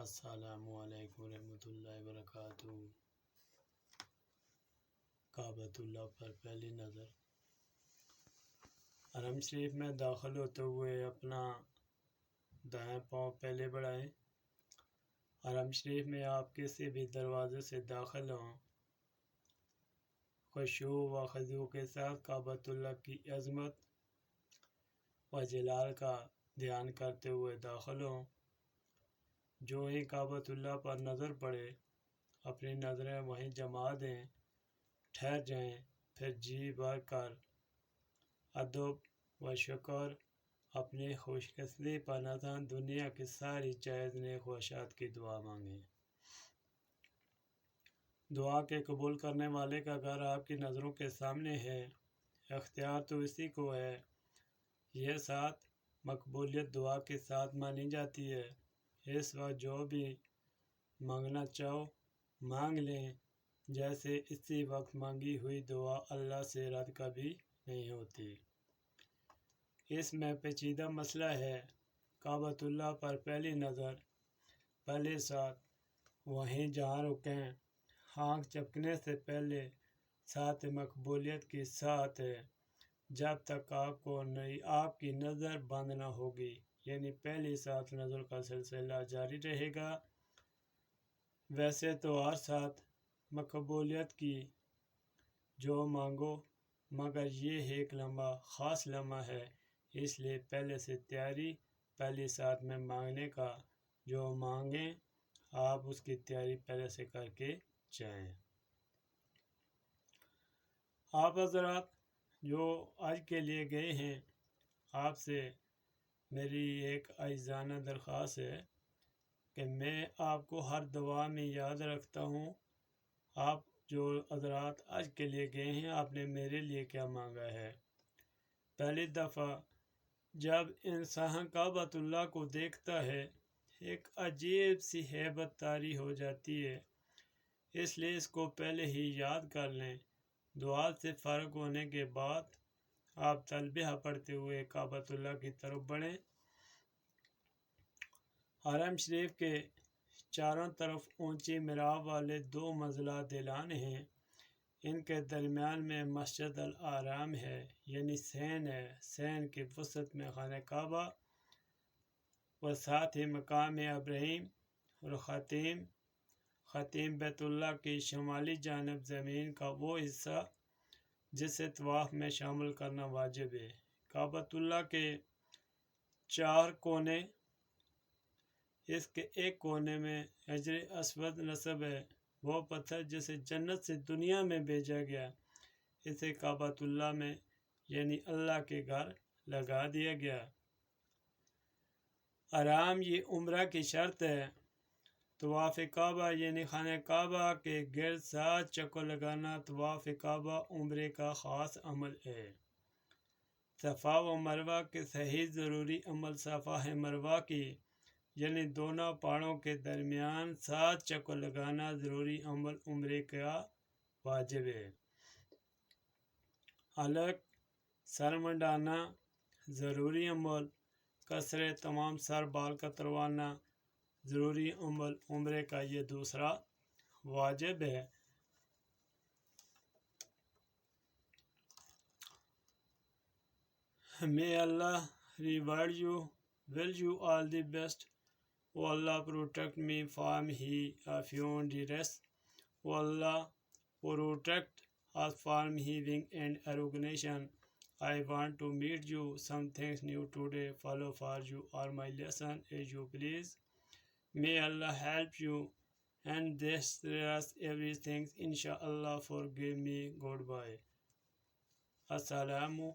السلام علیکم ورحمۃ اللہ وبرکاتہ۔ کعبۃ اللہ پر پہلی نظر۔ حرم شریف میں داخل ہوتے ہوئے اپنا دائیں پاؤں پہلے بڑھائیں۔ حرم شریف میں آپ کسی بھی دروازے سے داخل ہوں، خشوع و خضوع کے ساتھ کعبۃ اللہ کی عظمت و جلال کا دھیان کرتے ہوئے داخل ہوں۔ جو ہی کعبۃ اللہ پر نظر پڑے اپنی نظریں وہیں جما دیں، ٹھہر جائیں، پھر جی بھر کر ادب و شکر اپنی خوش قسمتی پر نظر دنیا کی ساری جائز نیک خواہشات کی دعا مانگیں۔ دعا کے قبول کرنے والے کا گھر آپ کی نظروں کے سامنے ہے، اختیار تو اسی کو ہے۔ یہ ساتھ مقبولیت دعا کے ساتھ مانی جاتی ہے۔ اس وقت جو بھی مانگنا چاہو مانگ لیں، جیسے اسی وقت مانگی ہوئی دعا اللہ سے رد کبھی نہیں ہوتی۔ اس میں پیچیدہ مسئلہ ہے۔ کعبۃ اللہ پر پہلی نظر، پہلے ساتھ وہیں جہاں رکیں، آنکھ جھپکنے سے پہلے ساتھ مقبولیت کی ساتھ ہے، جب تک آپ کی نظر بند نہ ہوگی، یعنی پہلی ساتھ نظر کا سلسلہ جاری رہے گا۔ ویسے تو ہر ساتھ مقبولیت کی جو مانگو، مگر یہ ایک لمحہ خاص لمحہ ہے، اس لیے پہلے سے تیاری، پہلی ساتھ میں مانگنے کا جو مانگیں آپ اس کی تیاری پہلے سے کر کے جائیں۔ آپ حضرات جو آج کے لیے گئے ہیں، آپ سے میری ایک عاجزانہ درخواست ہے کہ میں آپ کو ہر دعا میں یاد رکھتا ہوں۔ آپ جو حضرات آج کے لیے گئے ہیں، آپ نے میرے لیے کیا مانگا ہے؟ پہلی دفعہ جب انسان کعبۃ اللہ کو دیکھتا ہے، ایک عجیب سی ہیبت طاری ہو جاتی ہے، اس لیے اس کو پہلے ہی یاد کر لیں۔ دعا سے فارغ ہونے کے بعد آپ تلبیہ پڑھتے ہوئے کعبۃ اللہ کی طرف بڑھیں۔ حرم شریف کے چاروں طرف اونچی محراب والے 2 منزلہ دالان ہیں۔ ان کے درمیان میں مسجد الحرام ہے، یعنی سین ہے۔ سین کی وسط میں خانہ کعبہ و ساتھ ہی مقام ابراہیم اور خطیم بیت اللہ کی شمالی جانب زمین کا وہ حصہ جسے طواف میں شامل کرنا واجب ہے۔ کعبۃ اللہ کے 4 کونے، اس کے ایک کونے میں حجر اسود نصب ہے، وہ پتھر جسے جنت سے دنیا میں بھیجا گیا، اسے کعبۃ اللہ میں یعنی اللہ کے گھر لگا دیا گیا۔ حرام یہ عمرہ کی شرط ہے۔ طواف کعبہ یعنی خانہ کعبہ کے گرد 7 چکر لگانا طواف کعبہ عمرے کا خاص عمل ہے۔ صفا و مروہ کے صحیح ضروری عمل صفا ہے مروہ کی یعنی دونوں پہاڑوں کے درمیان 7 چکر لگانا ضروری عمل عمرے کا واجب ہے۔ حلق سر منڈانا ضروری عمل، قصر تمام سر بال کتروانا ضروری عمل عمرے کا یہ دوسرا واجب ہے۔ May Allah reward you, will you all the best. O Allah, protect me from of duress. O Allah, protect us from heaving and arrogance. I want to meet you some things new today. Follow for you all my lesson as you please. May Allah help you and this everything. Inshallah, forgive me. Goodbye. Assalamu